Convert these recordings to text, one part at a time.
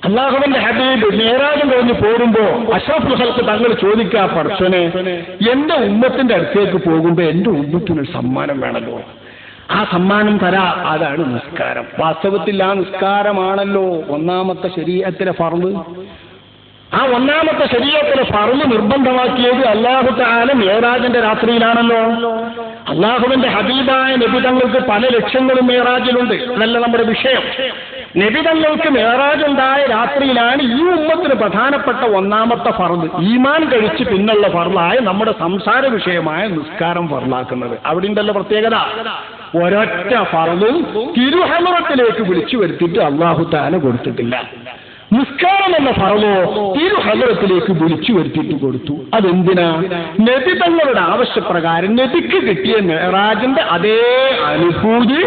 അല്ലാഹുവിന്റെ ഹബീബ് മിഅ്റാജും കഴിഞ്ഞ് പോരുമ്പോ അഷ്റഫുൽ ഖൽഖ് തങ്ങൾ ചോദിക്കാ, പടച്ചോനെ, എന്റെ ഉമ്മത്തിന്റെ അടുത്തേക്ക് പോകുമ്പോ എന്റെ ഉമ്മത്തിന് സമ്മാനം വേണമല്ലോ, ആ സമ്മാനം തരാ. അതാണ് നിസ്കാരം. വാസ്തവത്തിൽ ആ നിസ്കാരമാണല്ലോ ഒന്നാമത്തെ ശരീഅത്തിലെ ഫർള്. ആ ഒന്നാമത്തെ ശരീഅത്തിലെ ഫർള് നിർബന്ധമാക്കിയത് അല്ലാഹു തആല മിഅ്റാജിന്റെ രാത്രിയിലാണല്ലോ. അല്ലാഹുവിന്റെ ഹബീബായ നബി തങ്ങൾക്ക് പല ലക്ഷ്യങ്ങളും മിഅ്റാജിലുണ്ട്. അതല്ല നമ്മുടെ വിഷയം. നബി തങ്ങൾക്ക് മിഅ്റാജ് ഉണ്ടായ രാത്രിയിലാണ് ഈ ഉമ്മത്തിന് പ്രധാനപ്പെട്ട ഒന്നാമത്തെ ഫർള്, ഈമാൻ കഴിച്ച് പിന്നുള്ള ഫർളായ നമ്മുടെ സംസാര വിഷയമായ നിസ്കാരം ഫർളാക്കുന്നത്. അവിടെ ഉണ്ടല്ലോ പ്രത്യേകത. ഒരൊറ്റ ഫർളും തിരുഹലറത്തിലേക്ക് വിളിച്ചു വരുത്തിയിട്ട് അല്ലാഹു തആല കൊടുത്തിട്ടില്ല. നിസ്കാരം എന്ന ഫർളോ തിരുഹലറത്തിലേക്ക് വിളിച്ചു വരുത്തിയിട്ട് കൊടുത്തു. അതെന്തിനാ? നബി തങ്ങളുടെ ആവശ്യപ്രകാരം നബിക്ക് കിട്ടിയ മിഅ്റാജിന്റെ അതേ അനുഭൂതി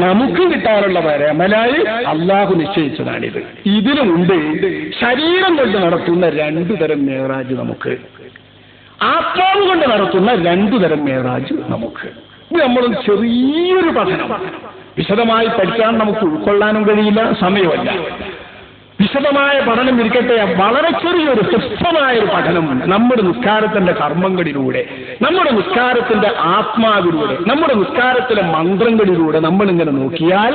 നമുക്ക് കിട്ടാനുള്ള വരമലായി അല്ലാഹു നിശ്ചയിച്ചതാണിത്. ഇതിനു മുമ്പ് ശരീരം കൊണ്ട് നടത്തുന്ന രണ്ടു തരം മിഅ്റാജ് നമുക്ക്, ആത്മാവ് കൊണ്ട് നടത്തുന്ന രണ്ടു തരം മിഅ്റാജ് നമുക്ക്. ഇത് നമ്മൾ ചെറിയൊരു പഠനം, വിശദമായി പഠിക്കാൻ നമുക്ക് ഉൾക്കൊള്ളാനും കഴിയില്ല, സമയമല്ല. വിശദമായ പഠനം ഇരിക്കട്ടെ, വളരെ ചെറിയൊരു ഹ്രസ്വമായൊരു പഠനം നമ്മുടെ നിസ്കാരത്തിന്റെ കർമ്മങ്ങളിലൂടെ, നമ്മുടെ നിസ്കാരത്തിന്റെ ആത്മാവിലൂടെ, നമ്മുടെ നിസ്കാരത്തിലെ മന്ത്രങ്ങളിലൂടെ നമ്മളിങ്ങനെ നോക്കിയാൽ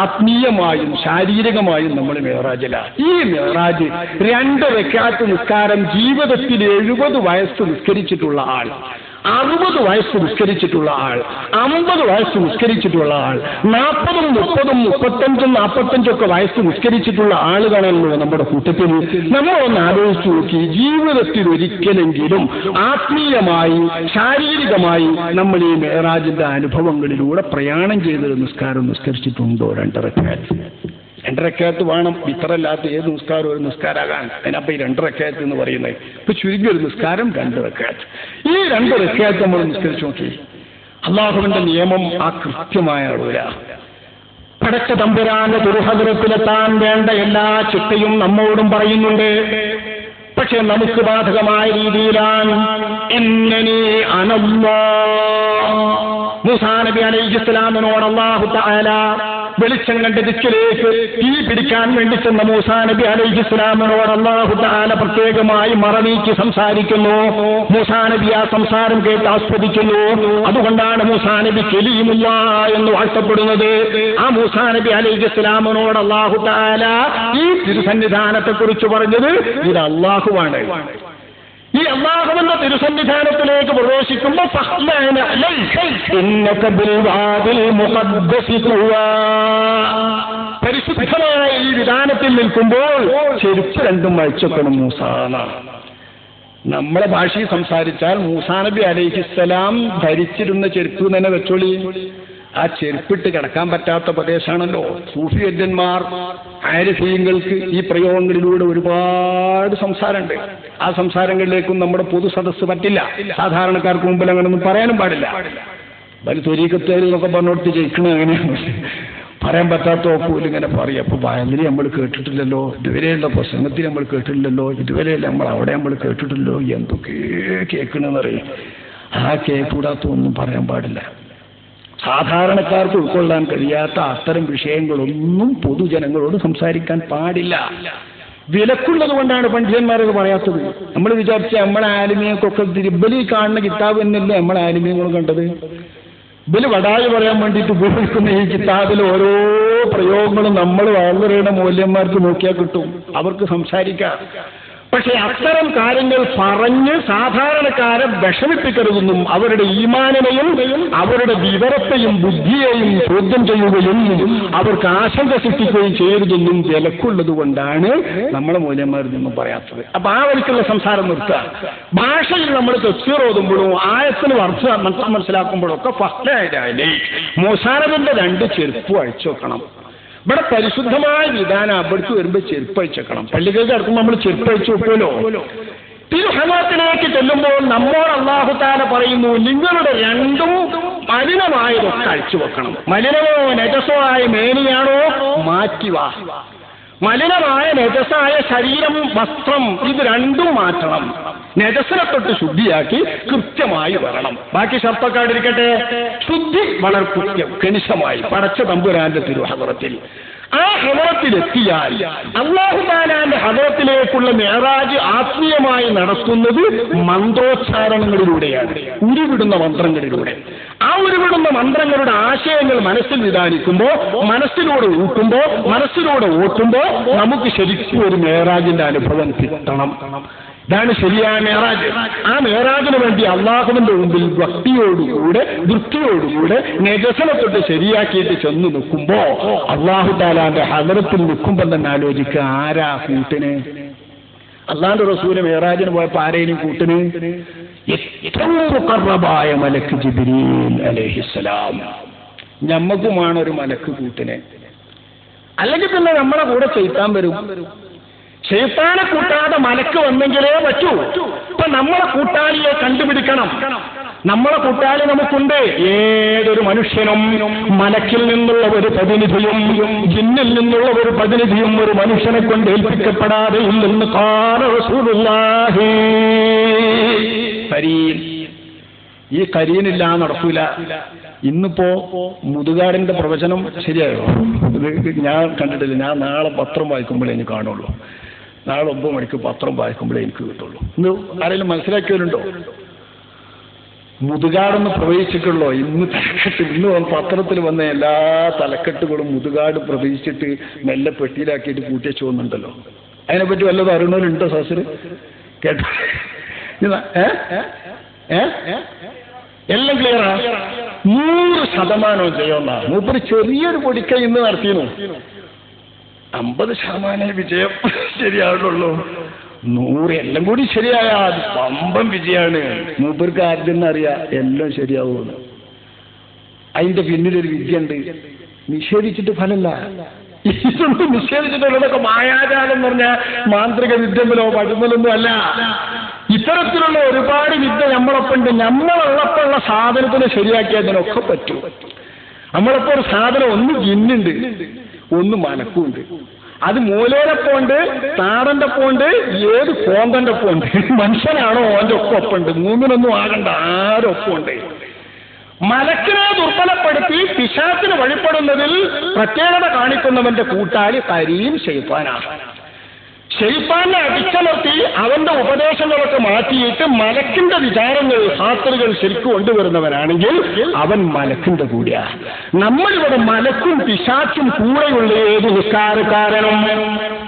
ആത്മീയമായും ശാരീരികമായും നമ്മൾ മിഅ്റാജിലാണ്. ഈ മിഅ്റാജ് 2 റക്അത്ത് നിസ്കാരം ജീവിതത്തിൽ 70 വയസ്സ് നിസ്കരിച്ചിട്ടുള്ള ആൾ, 60 വയസ്സ് നിസ്കരിച്ചിട്ടുള്ള ആൾ, 50 വയസ്സ് നിസ്കരിച്ചിട്ടുള്ള ആൾ, 40, 30, 35, 45 ഒക്കെ വയസ്സ് നിസ്കരിച്ചിട്ടുള്ള ആളുകളാണല്ലോ നമ്മുടെ കൂട്ടത്തിൽ. നമ്മളൊന്ന് ആലോചിച്ചു നോക്കി, ജീവിതത്തിൽ ഒരിക്കലെങ്കിലും ആത്മീയമായി ശാരീരികമായി നമ്മൾ ഈ മിഅ്റാജിന്റെ അനുഭവങ്ങളിലൂടെ പ്രയാണം ചെയ്തൊരു നിസ്കാരം നിസ്കരിച്ചിട്ടുണ്ടോ? 2 റക്അത്ത്. 2 റക്അത്ത് വേണം. ഇത്രല്ലാത്ത ഏത് നിസ്കാരം ഒരു നിസ്കാരാകാൻ. അതിനപ്പം ഈ 2 റക്അത്ത് എന്ന് പറയുന്നത് ഇപ്പൊ ചുരുങ്ങിയ ഒരു നിസ്കാരം 2 റക്അത്ത്. ഈ 2 റക്അത്ത് നമ്മൾ നിസ്കരിച്ചു നോക്കി. അല്ലാഹുവിന്റെ നിയമം ആ കൃത്യമായ അളവില. പടച്ച തമ്പുരാന്റെ തിരുഹദ്റത്തിലെത്താൻ വേണ്ട എല്ലാ ചിട്ടയും നമ്മോടും പറയുന്നുണ്ട്. പക്ഷെ നമുക്ക് ബാധകമായ രീതിയിലാണ്. ഇന്നനി അനല്ലാഹ്. മൂസാ നബി അലൈഹിസ്സലാമിനോട് അല്ലാഹു തആല വെളിച്ചം കണ്ട ദിക്കിലേക്ക് തീ പിടിക്കാൻ വേണ്ടി ചെന്ന മൂസാ നബി അലൈഹിസ്സലാമിനോട് അല്ലാഹു തആല പ്രത്യേകമായി മറനീക്കി സംസാരിക്കുന്നു. മൂസാ നബി ആ സംസാരം കേട്ട് ആസ്വദിക്കുന്നു. അതുകൊണ്ടാണ് മൂസാ നബി കലീമുല്ലാഹ് എന്ന് വാഴ്ത്തപ്പെടുന്നത്. ആ മൂസാ നബി അലൈഹിസ്സലാമിനോട് അല്ലാഹു തആല ഈ തിരുസന്നിധാനത്തെ കുറിച്ച് പറഞ്ഞത് ഇത് അല്ലാഹുവാണ്. ഈ അല്ലാഹുവിന്റെ തിരുസന്നിധാനത്തിലേക്ക് പ്രവേശിക്കുമ്പോൾ പരിശുദ്ധമായ ഈ വിധാനത്തിൽ നിൽക്കുമ്പോൾ ചെരുപ്പ് 2 അഴിച്ചൊക്കണം മൂസാന്നാണ്. നമ്മളെ ഭാഷയിൽ സംസാരിച്ചാൽ മൂസാ നബി അലൈഹിസ്സലാം ധരിച്ചിരുന്ന ചെരുപ്പ് തന്നെ വെച്ചോളി. ആ ചെരുപ്പിട്ട് കിടക്കാൻ പറ്റാത്ത പ്രദേശമാണല്ലോ. സൂഫി വര്യന്മാർ ആരിഫീങ്ങൾക്ക് ഈ പ്രയോഗങ്ങളിലൂടെ ഒരുപാട് സംസാരമുണ്ട്. ആ സംസാരങ്ങളിലേക്കും നമ്മുടെ പൊതു സദസ്സ് പറ്റില്ല. സാധാരണക്കാർക്ക് മുമ്പിൽ അങ്ങനെയൊന്നും പറയാനും പാടില്ല. വലിയ ത്വരീക്കത്തേരി എന്നൊക്കെ പറഞ്ഞോട്ട് ജയിക്കണ അങ്ങനെയാണ്. പറയാൻ പറ്റാത്ത പോലും ഇങ്ങനെ പറയും. അപ്പൊ വയലിൽ നമ്മൾ കേട്ടിട്ടില്ലല്ലോ, ഇതുവരെയുള്ള പ്രസംഗത്തിൽ നമ്മൾ കേട്ടിട്ടില്ലല്ലോ, ഇതുവരെയല്ല നമ്മൾ അവിടെ നമ്മൾ കേട്ടിട്ടില്ലല്ലോ, എന്തൊക്കെ കേൾക്കണമെന്നറിയും. ആ കേൾക്കൂടാത്തൊന്നും പറയാൻ പാടില്ല. സാധാരണക്കാർക്ക് ഉൾക്കൊള്ളാൻ കഴിയാത്ത അത്തരം വിഷയങ്ങളൊന്നും പൊതുജനങ്ങളോട് സംസാരിക്കാൻ പാടില്ല. വിലക്കുള്ളത് കൊണ്ടാണ് പണ്ഡിതന്മാരൊക്കെ പറയാത്തത്. നമ്മൾ വിചാരിച്ച നമ്മളെ ആലിമീങ്ങൾക്കൊക്കെ തിരുബലി കാണുന്ന കിതാബ് തന്നെയല്ലേ നമ്മളെ ആലിമീങ്ങൾ കണ്ടത്. ബലി വടായി പറയാൻ വേണ്ടിയിട്ട് ഉപയോഗിക്കുന്ന ഈ കിതാബിൽ ഓരോ പ്രയോഗങ്ങളും നമ്മൾ വളരെയുടെ മൂല്യന്മാർക്ക് നോക്കിയാൽ കിട്ടും. അവർക്ക് സംസാരിക്കാം. പക്ഷെ അത്തരം കാര്യങ്ങൾ പറഞ്ഞ് സാധാരണക്കാരെ വിഷമിപ്പിക്കരുതെന്നും അവരുടെ ഈമാനിനെയും അവരുടെ വിവരത്തെയും ബുദ്ധിയെയും ചോദ്യം ചെയ്യുകയും അവർക്ക് ആശങ്ക സൃഷ്ടിക്കുകയും ചെയ്യരുതെന്നും വിലക്കുള്ളത് കൊണ്ടാണ് നമ്മളെ മൂല്യന്മാരിതൊന്നും പറയാത്തത്. അപ്പൊ ആ വഴിക്കുള്ള സംസാരം നിർത്തുക. ഭാഷയിൽ നമ്മൾ തഫ്സീർ ഓതുമ്പോഴും ആയത്തിന് അർത്ഥം മനസ്സിലാക്കുമ്പോഴും ഒക്കെ ഫഹ്ലായില്ലേ മൂസാ നബിയുടെ 2 ചെരുപ്പ് അഴിച്ചു വെക്കണം. ഇവിടെ പരിശുദ്ധമായ വിധാനം അവിടേക്ക് വരുമ്പോൾ ചെരുപ്പ് അഴിച്ചേക്കണം. പള്ളികൾക്ക് അടുക്കുമ്പോൾ നമ്മൾ ചെരുപ്പ് അഴിച്ചു വെക്കുമല്ലോ. തിരുഹലത്തിലേക്ക് ചെല്ലുമ്പോൾ നമ്മോട് അല്ലാഹു തആല പറയുന്നു, നിങ്ങളുടെ 2 മലിനമായതൊക്കെ അഴിച്ചു വെക്കണം. മലിനമോ നജസോ ആയ മേനിയാണോ മാറ്റിവാ. മലിനമായ നജസായ ശരീരം, വസ്ത്രം ഇത് 2 മാറ്റണം. നജസിനെ തൊട്ട് ശുദ്ധിയാക്കി കൃത്യമായി വരണം. ബാക്കി ഷർത്തക്കാടിരിക്കട്ടെ, ശുദ്ധി വളരെ കൃത്യം കണിശമായി പടച്ച തമ്പുരാന്റെ തിരുഹദ്റത്തിൽ. ആ ഹദറത്തിലെത്തിയാൽ അല്ലാഹു തആലാന്റെ ഹദറത്തിലേക്കുള്ള മിഅ്റാജ് ആത്മീയമായി നടത്തുന്നത് മന്ത്രോച്ചാരണങ്ങളിലൂടെയാണ്, ഉരുവിടുന്ന മന്ത്രങ്ങളിലൂടെ. ആ ഉരുവിടുന്ന മന്ത്രങ്ങളുടെ ആശയങ്ങൾ മനസ്സിൽ വിധാനിക്കുമ്പോൾ, മനസ്സിലൂടെ ഊട്ടുമ്പോൾ, മനസ്സിലൂടെ ഓട്ടുമ്പോൾ നമുക്ക് ശരിക്കും ഒരു മിഅ്റാജിന്റെ അനുഭവം കിട്ടണം. ഇതാണ് ശരിയായ മിഅ്റാജ്. ആ മിഅ്റാജിന് വേണ്ടി അള്ളാഹുവിന്റെ മുമ്പിൽ ഭക്തിയോടുകൂടെ വൃത്തിയോടുകൂടെ നജസനെ തൊട്ട് ശരിയാക്കിയിട്ട് ചെന്ന് നിൽക്കുമ്പോ അല്ലാഹു തആലാന്റെ ഹദറത്തിൽ നിൽക്കുമ്പോൾ തന്നെ ആലോചിക്കുക, ആരാ കൂട്ടിന്? അള്ളാഹുവിന്റെ റസൂല് മിഅ്റാജിന് പോയപ്പോ ആരെയും കൂട്ടിന്? ഏറ്റവും മുഖറബായ മലക്ക് ജിബ്രീൽ അലൈഹിസ്സലാം. ഞമ്മക്കുമാണ് ഒരു മലക്ക് കൂട്ടിനെ. അല്ലെങ്കിൽ പിന്നെ നമ്മളെ കൂടെ ശൈത്താൻ വരും. ശൈത്താനെ കൂട്ടാതെ മലക്ക് വന്നെങ്കിലേ പറ്റൂ. ഇപ്പൊ നമ്മളെ കൂട്ടാളിയെ കണ്ടുപിടിക്കണം. നമ്മളെ കൂട്ടാളി നമുക്കുണ്ട്. ഏതൊരു മനുഷ്യനും മലക്കിൽ നിന്നുള്ള ഒരു പ്രതിനിധിയും ജിന്നിൽ നിന്നുള്ള ഒരു പ്രതിനിധിയും ഒരു മനുഷ്യനെ കൊണ്ട് ഏൽപ്പിക്കപ്പെടാതെ ഇല്ലെന്ന് ഖാല റസൂലുള്ളാഹി. കരീൻ, ഈ കരീനില്ലാ നടക്കൂല. ഇന്നിപ്പോ മുതുകാടിന്റെ പ്രവചനം ശരിയായോ? ഇത് ഞാൻ കണ്ടിട്ടില്ല. ഞാൻ നാളെ പത്രം വായിക്കുമ്പോഴേ എനിക്ക് കാണുള്ളൂ. നാളെ 9 മണിക്ക് പത്രം വായിക്കുമ്പോഴേ എനിക്ക് കിട്ടുള്ളൂ. ഇന്ന് ആരെങ്കിലും മനസ്സിലാക്കിയവരുണ്ടോ? മുതുകാടെന്ന് പ്രവചിച്ചിട്ടുള്ളോ? ഇന്ന് തലക്കെട്ട്, ഇന്ന് പത്രത്തിൽ വന്ന എല്ലാ തലക്കെട്ടുകളും മുതുകാട് പ്രവചിച്ചിട്ട് മെല്ലെ പെട്ടിയിലാക്കിയിട്ട് കൂട്ടിച്ചു പോകുന്നുണ്ടല്ലോ. അതിനെപ്പറ്റി വല്ലതും അറിയണവരുണ്ടോ സാസിന്? കേട്ടോ? എല്ലാം ക്ലിയറാ? 100% ചെയ്യുന്ന മൂപ്പര് ചെറിയൊരു പൊടിക്കൈ ഇന്ന് നടത്തിയിരുന്നു. 50% വിജയം ശരിയാവുള്ളൂ. 100 എല്ലാം കൂടി ശരിയായ അത് പമ്പം വിജയാണ്. മൂപ്പർക്ക് ആദ്യം അറിയാം എല്ലാം ശരിയാവുമെന്ന്. അതിന്റെ പിന്നിലൊരു വിദ്യ ഉണ്ട്. നിഷേധിച്ചിട്ട് ഫലമില്ല. ഇതൊന്നും നിഷേധിച്ചിട്ടുള്ളതൊക്കെ മായാജാലം എന്ന് പറഞ്ഞാൽ മാന്ത്രിക വിദ്യമല്ലോ പഴുന്നലൊന്നും അല്ല. ഇത്തരത്തിലുള്ള ഒരുപാട് വിദ്യ നമ്മളൊപ്പം ഉണ്ട്. നമ്മളുള്ളപ്പോഴുള്ള സാധനത്തിന് ശരിയാക്കിയതിനൊക്കെ പറ്റും. നമ്മളിപ്പോ ഒരു സാധനം ഒന്ന് ജിന്നുണ്ട്, ഒന്ന് മലക്കുണ്ട്. അത് മൂലേരപ്പോണ്ട്, താടന്റെ പോണ്ട്, ഏത് കോന്തന്റെ പോണ്ട്. മനുഷ്യനാണോ ഓന്റെ ഒപ്പമുണ്ട്. മൂന്നിനൊന്നും ആകണ്ട, ആരൊപ്പമുണ്ട്. മലക്കിനെ ദുർബലപ്പെടുത്തി പിശാചിന് വഴിപ്പെടുന്നതിൽ പ്രത്യേകത കാണിക്കുന്നവന്റെ കൂട്ടാളി കരീം ശൈത്താനാണ്. ശൈത്താനെ അടിച്ചമർത്തി അവന്റെ ഉപദേശങ്ങളൊക്കെ മാറ്റിയിട്ട് മലക്കിന്റെ വിചാരങ്ങൾ ഹാത്തറുകൾ ശരിക്കും കൊണ്ടുവരുന്നവനാണെങ്കിൽ അവൻ മലക്കിന്റെ കൂടിയാ. നമ്മളിവിടെ മലക്കും പിശാച്ചും കൂടെയുള്ള ഏത് നിസ്കാരക്കാരനും,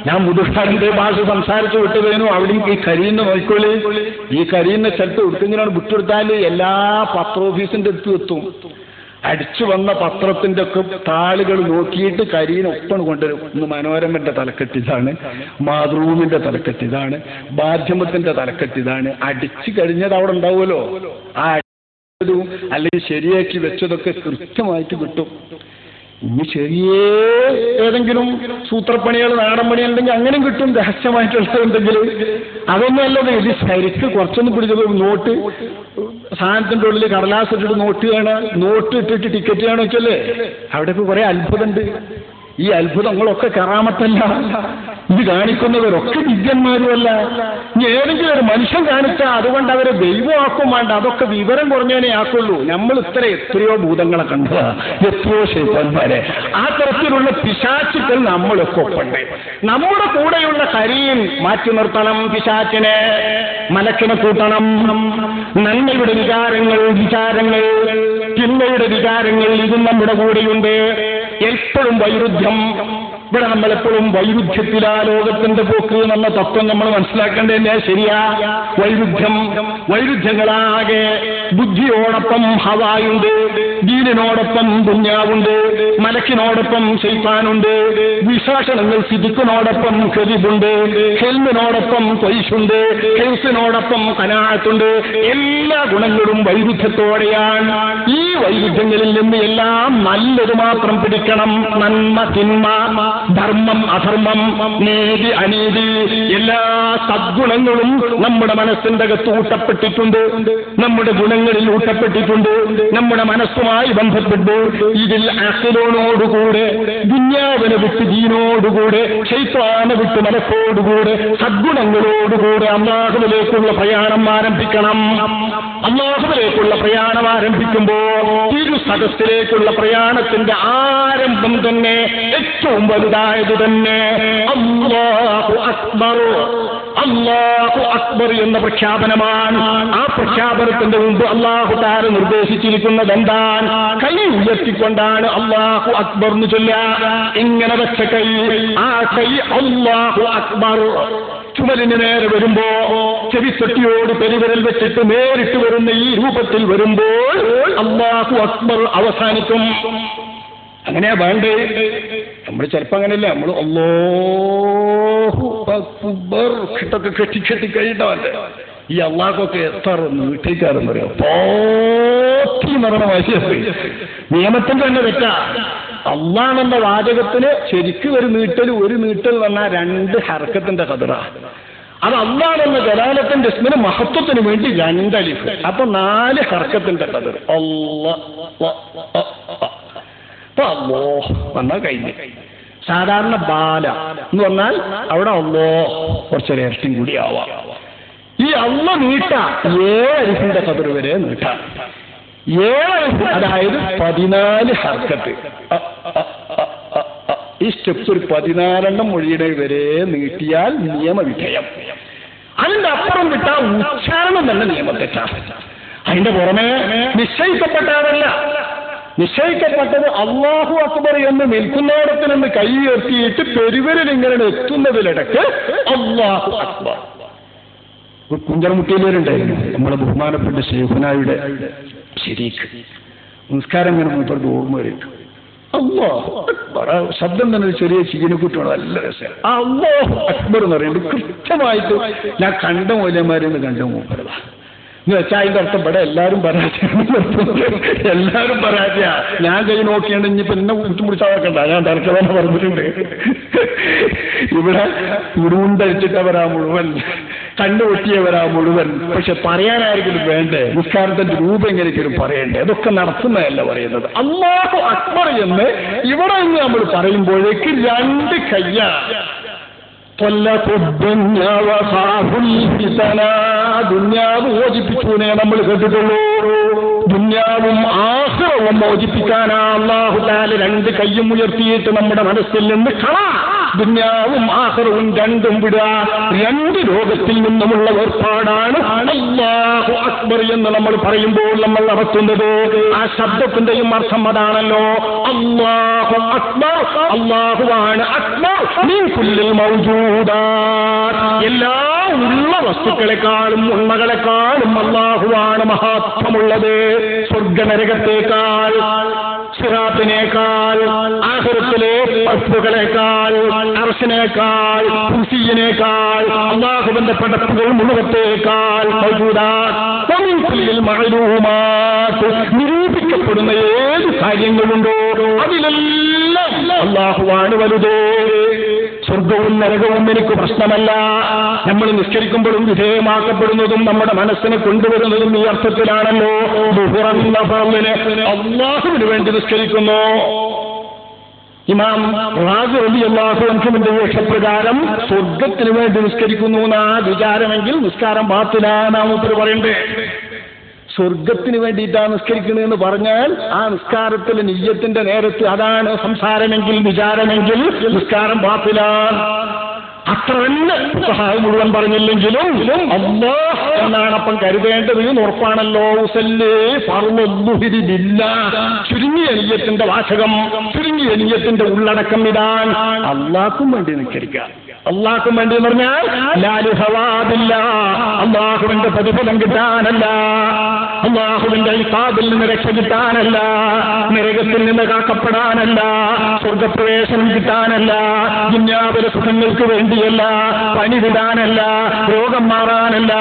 ഞാൻ മുതുകാടിന്റെ ഭാഷ സംസാരിച്ചു വിട്ടതേനും അവിടേക്ക് ഈ കരീന്ന് നോക്കിക്കോളി. ഈ കരീന്നെ സ്ഥലത്ത് എടുക്കുന്നതിനാണ് വിട്ടെടുത്താൽ എല്ലാ പത്രോഫീസിന്റെ അടുത്ത് എത്തും. അടിച്ചു വന്ന പത്രത്തിന്റെ ഒക്കെ താളുകൾ നോക്കിയിട്ട് കരീനൊപ്പം കൊണ്ടുവരും. ഇന്ന് മനോരമന്റെ തലക്കെട്ടിതാണ്, മാതൃഭൂമിന്റെ തലക്കെട്ടിതാണ്, മാധ്യമത്തിന്റെ തലക്കെട്ടിതാണ്. അടിച്ചു കഴിഞ്ഞത് അവിടെ ഉണ്ടാവുമല്ലോ. ആ അടിച്ചതും അല്ലെങ്കിൽ ശരിയാക്കി വെച്ചതൊക്കെ കൃത്യമായിട്ട് കിട്ടും. ഇനി ചെറിയ ഏതെങ്കിലും സൂത്രപ്പണികൾ, നാടൻ പണിയുണ്ടെങ്കിൽ അങ്ങനെയും കിട്ടും. രഹസ്യമായിട്ടുള്ളതുണ്ടെങ്കിൽ അതൊന്നും അല്ലത്. ഇത് ശരിക്ക് കുറച്ചൊന്നും പിടിച്ചത് നോട്ട് സാധനത്തിന്റെ ഉള്ളിൽ കടലാസ് ഇട്ടിട്ട് നോട്ട് കാണാൻ, നോട്ട് ഇട്ടിട്ട് ടിക്കറ്റ് കാണാൻ വെച്ചല്ലേ. അവിടെ ഇപ്പൊ കുറെ അത്ഭുതമുണ്ട്. ഈ അത്ഭുതങ്ങളൊക്കെ കറാമത്തല്ല. ഇത് കാണിക്കുന്നവരൊക്കെ വിദ്യന്മാരുമല്ല. ഇനി ഏതെങ്കിലും ഒരു മനുഷ്യൻ കാണിച്ചാൽ അതുകൊണ്ട് അവരെ ദൈവമാക്കും വേണ്ട. അതൊക്കെ വിവരം കുറഞ്ഞവനെ ആക്കുള്ളൂ. നമ്മൾ എത്രയോ ഭൂതങ്ങളെ കണ്ടതാ, എത്രയോ ശൈത്താന്മാരെ. ആ തരത്തിലുള്ള പിശാചുക്കൾ നമ്മളൊക്കെ ഒപ്പുണ്ട്. നമ്മുടെ കൂടെയുള്ള കരീം മാറ്റി നിർത്തണം. പിശാചിനെ, മലക്കിനെ കൂട്ടണം. നന്മയുടെ വിചാരങ്ങൾ, തിന്മയുടെ വിചാരങ്ങൾ, ഇതും നമ്മുടെ കൂടെയുണ്ട്. എപ്പോഴും വൈരുദ്ധ്യം. ഇവിടെ നമ്മളെപ്പോഴും വൈരുദ്ധ്യത്തിലാ ലോകത്തിന്റെ പോക്ക് എന്ന തത്വം നമ്മൾ മനസ്സിലാക്കേണ്ടതല്ലേ? ശരിയാ. വൈരുദ്ധ്യങ്ങളാകെ. ബുദ്ധിയോടൊപ്പം ഹവായുണ്ട്, ദീനിനോടൊപ്പം ദുന്യാവുണ്ട്, മലക്കിനോടൊപ്പം ശൈത്താനുണ്ട്, വിശേഷണങ്ങൾ സിദ്ദിഖിനോടൊപ്പം കദിബുണ്ട്, ഹെൽമിനോടൊപ്പം ത്വയ്ഷുണ്ട്, ഹെൽസിനോടൊപ്പം കനാഅത്തുണ്ട്. എല്ലാ ഗുണങ്ങളും വൈരുദ്ധ്യത്തോടെയാണ്. ഈ വൈരുദ്ധ്യങ്ങളിൽ നിന്ന് എല്ലാം നല്ലത് മാത്രം പിടിക്കണം. നന്മ, തിന്മ, ധർമ്മം, അധർമ്മം, നീതി, അനീതി, എല്ലാ സദ്ഗുണങ്ങളും നമ്മുടെ മനസ്സിന്റെ അകത്ത് ഊട്ടപ്പെട്ടിട്ടുണ്ട്. നമ്മുടെ ഗുണങ്ങളിൽ ഊട്ടപ്പെട്ടിട്ടുണ്ട്. നമ്മുടെ മനസ്സുമായി ബന്ധപ്പെട്ട് ഇതിൽ അഖിലോനോടുകൂടെ, ദുന്യാവിനെ വിട്ട് ദീനോടുകൂടെ, ശൈത്താനെ വിട്ട് മനസ്സോടുകൂടെ, സദ്ഗുണങ്ങളോടുകൂടെ അല്ലാഹുവിലേക്കുള്ള പ്രയാണം ആരംഭിക്കണം. അല്ലാഹുവിലേക്കുള്ള പ്രയാണം ആരംഭിക്കുമ്പോൾ തിരു സദസ്സിലേക്കുള്ള പ്രയാണത്തിന്റെ ആരംഭം തന്നെ ഏറ്റവും വലുത് ഉണ്ടായത് തന്നെ അല്ലാഹു അക്ബർ, അല്ലാഹു അക്ബർ എന്ന പ്രഖ്യാപനമാണ്. ആ പ്രഖ്യാപനത്തിന്റെ മുമ്പ് അല്ലാഹു തആല നിർദ്ദേശിച്ചിരിക്കുന്നത് എന്താണ്? കൈ ഉയർത്തിക്കൊണ്ടാണ് അല്ലാഹു അക്ബർ എന്ന് ചൊല്ലുക. ഇങ്ങനെ വെച്ച കൈ, ആ കൈ അല്ലാഹു അക്ബർ. ചുമലിന് നേരെ വരുമ്പോ ചെവിത്തൊട്ടിയോട് പെരുവിരൽ വെച്ചിട്ട് നേരിട്ട് വരുന്ന ഈ രൂപത്തിൽ വരുമ്പോൾ അല്ലാഹു അക്ബർ അവസാനിക്കും. അങ്ങനെയാ വേണ്ടേ? നമ്മൾ ചിലപ്പോ അങ്ങനെയല്ല, നമ്മൾ അല്ലാഹു അക്ബർ കിട്ടൊക്കെ കെട്ടി കഴിഞ്ഞിട്ടവന്റെ ഈ അള്ളാഹൊക്കെ എത്ര നീട്ടിക്കാരെന്ന് പറയാം. പോറ്റി നടന്ന വയസ്സ് നിയമത്തിൽ തന്നെ വെച്ചാ അള്ളാണെന്ന വാചകത്തിന് ശരിക്കും ഒരു നീട്ടൽ പറഞ്ഞാൽ 2 ഹർക്കത്തിന്റെ കതിറ. അത് അള്ളാണെന്ന ജലാലത്തിന്റെ ഇസ്മിന് മഹത്വത്തിന് വേണ്ടി 2 അലിഫ്, അപ്പൊ 4 ഹർക്കത്തിന്റെ കതിർ. അല്ലോ വന്നാൽ കഴിഞ്ഞു. സാധാരണ ബാല എന്ന് പറഞ്ഞാൽ അവിടെ അല്ലോ കുറച്ചൊരു ഇരട്ടിയും കൂടി ആവാം. ഈ അള്ള നീട്ട 7 അലിഫിന്റെ കതിർ വരെ നീട്ടാം. 7 അലിഫ് അതായത് 14 ഹർക്കത്ത്. ഈ സ്റ്റെപ്സ് ഒരു 14 മൊഴിയുടെ വരെ നീട്ടിയാൽ നിയമവിധേയം. അതിന്റെ അപ്പുറം വിട്ടാൽ ഉച്ചാരണം തന്നെ നിയമത്തെറ്റാണ്. അതിന്റെ പുറമെ നിശ്ചയിക്കപ്പെട്ടതല്ല, നിശ്ചയിക്കപ്പെട്ടത് അല്ലാഹു അക്ബർ എന്ന് നിൽക്കുന്നിടത്ത് നിന്ന് കൈ ഉയർത്തിയിട്ട് പെരുവിരൽ ഇങ്ങനെ എത്തുന്നതിലിടക്ക് അല്ലാഹു അക്ബർ. കുഞ്ചർമുട്ടിയിലേരുണ്ടായിരുന്നു നമ്മളെ ബഹുമാനപ്പെട്ട ശൈഖുനായുടെ ശരീക്ക്. നിസ്കാരം ഇങ്ങനെ മൂപ്പർക്ക് ഓർമ്മ വരും. അല്ലാഹു അക്ബർ, ശബ്ദം തന്നെ ഒരു ചെറിയ ചീനക്കുട്ടിയാണ്, നല്ല രസമാണ്. ആ അല്ലാഹു അക്ബർ എന്ന് പറയുന്നത് കൃത്യമായിട്ട് ഞാൻ കണ്ട മൂല്യന്മാരെന്ന് കണ്ട മൂപ്പരതാ എന്ന് വെച്ചാൽ അതിന്റെ അർത്ഥം ഇവിടെ എല്ലാവരും പരാജയ. ഞാൻ കൈ നോക്കിയാണ് ഇനിയിപ്പോ എന്നെ കുറിച്ചാക്കണ്ട, ഞാൻ തരക്കതന്നെ പറഞ്ഞിട്ടുണ്ട്. ഇവിടെ ഉടുണ്ടടിച്ചിട്ടവരാ മുഴുവൻ, കണ്ടുപൊട്ടിയവരാ മുഴുവൻ. പക്ഷെ പറയാനായിരിക്കും വേണ്ടേ, നിസ്കാരത്തിന്റെ രൂപം എങ്ങനെയെങ്കിലും പറയണ്ടേ? അതൊക്കെ നടത്തുന്നതല്ല പറയുന്നത്. അല്ലാഹു അക്ബർ എന്ന് ഇവിടെ നിന്ന് നമ്മൾ പറയുമ്പോഴേക്ക് 2 കയ്യാ. ദുന്യാവ് മോചിപ്പിച്ചൂനെ നമ്മൾ കേട്ടിട്ടുള്ളൂ. ദുന്യാവും ആഖിറവും മോചിപ്പിക്കാനാ അല്ലാഹു തആല 2 കയ്യും ഉയർത്തിയിട്ട് നമ്മുടെ മനസ്സിൽ നിന്ന് ദുന്യാവും ആഖിറവും 2ഉം വിടുക. 2 ലോകത്തിൽ നിന്നുമുള്ള ഏർപ്പാടാണ് അല്ലാഹു അക്ബർ എന്ന് നമ്മൾ പറയുമ്പോൾ നമ്മൾ നടത്തുന്നത്. ആ ശബ്ദത്തിന്റെയും അർത്ഥം അതാണല്ലോ, അല്ലാഹു അക്ബർ, അല്ലാഹുവാണ് അക്ബർ മിൻ കുല്ലിൽ മൗജൂദാത്ത്. എല്ലാ ഉള്ള വസ്തുക്കളെക്കാളും ഉണ്മകളെക്കാളും അല്ലാഹുവാണ് മഹത്വമുള്ളത്. സ്വർഗനരകത്തേക്കാൾ, സിറാത്തിനേക്കാൾ, ആഖിറത്തിലെ വസ്തുക്കളേക്കാൾ, അർശിനേക്കാൾ, കുർസിയിനേക്കാൾ, അല്ലാഹുവിന്റെ പടപ്പുകൾ മുഴുവത്തേക്കാൾ നിരൂപിക്കപ്പെടുന്ന ഏത് കാര്യങ്ങളുണ്ടോ അതിലെല്ലാം അല്ലാഹുവാണ് വലുത്. സ്വർഗവും നരകവും എനിക്ക് പ്രശ്നമല്ല. നമ്മൾ നിസ്കരിക്കുമ്പോഴും വിധേയമാക്കപ്പെടുന്നതും നമ്മുടെ മനസ്സിനെ കൊണ്ടുവരുന്നതും ഈ അർത്ഥത്തിലാണല്ലോ. അല്ലാഹുവിന് വേണ്ടി നിസ്കരിക്കുന്നു. ഇമാം റാസി റളിയല്ലാഹു അൻഹുവിന്റെ വീക്ഷണപ്രകാരം സ്വർഗത്തിന് വേണ്ടി നിസ്കരിക്കുന്നു എന്നാ വിചാരമെങ്കിൽ നിസ്കാരം ബാത്തിലാണെന്നാണ് മൂപ്പര് പറയണ്ടേ. സ്വർഗത്തിന് വേണ്ടിയിട്ടാണ് നിസ്കരിക്കുന്നതെന്ന് പറഞ്ഞാൽ ആ നിസ്കാരത്തിലെ നിയ്യത്തിന്റെ നേരത്ത് അതാണ് സംസാരമെങ്കിൽ, വിചാരമെങ്കിൽ നിസ്കാരം ബാത്തിലാണ്. അത്ര തന്നെ സഹായം മുഴുവൻ പറഞ്ഞില്ലെങ്കിലും അല്ലാഹ് എന്നാണ് അപ്പം കരുതേണ്ടത് എന്ന് ഉറപ്പാണല്ലോ. ചുരുങ്ങിയ നിയ്യത്തിന്റെ വാചകം, ചുരുങ്ങിയ നിയ്യത്തിന്റെ ഉള്ളടക്കം ഇതാണ്. അല്ലാഹ്ക്കും വേണ്ടി നിസ്കരിക്കുക. അല്ലാഹ്ക്കും വേണ്ടി എന്ന് പറഞ്ഞാൽ ലാലുഹവാദില്ല, അല്ലാഹുവിന്റെ പ്രതിഫലം കിട്ടാനല്ല, അല്ലാഹുവിന്റെ ഇഖാബിൽ നിന്ന് രക്ഷ കിട്ടാനല്ല, നരകത്തിൽ നിന്ന് കാക്കപ്പെടാനല്ല, സ്വർഗപ്രവേശനം കിട്ടാനല്ല, ദുനിയാവിലെ സുഖങ്ങൾക്ക് വേണ്ടിയല്ല, പനി വിടാനല്ല, രോഗം മാറാനല്ല,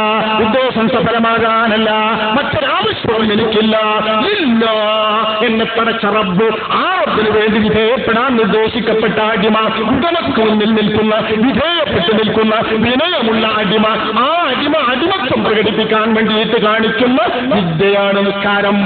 ഉദ്ദേശം സഫലമാകാനല്ല, മറ്റൊരാവശ്യവും എനിക്കില്ല. ഇല്ല, എന്നെ പടച്ച റബ്ബ്, ആ റബ്ബിന് വേണ്ടി വിധേയപ്പെടാൻ നിർദ്ദേശിക്കപ്പെട്ട അടിമ, ഉടമക്ക് മുന്നിൽ നിൽക്കുന്ന, വിധേയപ്പെട്ട് നിൽക്കുന്ന വിനയമുള്ള അടിമ, ആ അടിമത്വം പ്രകടിപ്പിക്കാൻ വേണ്ടിയിട്ട് കാണിക്കുന്ന വിദ്യയാണ് നിസ്കാരം.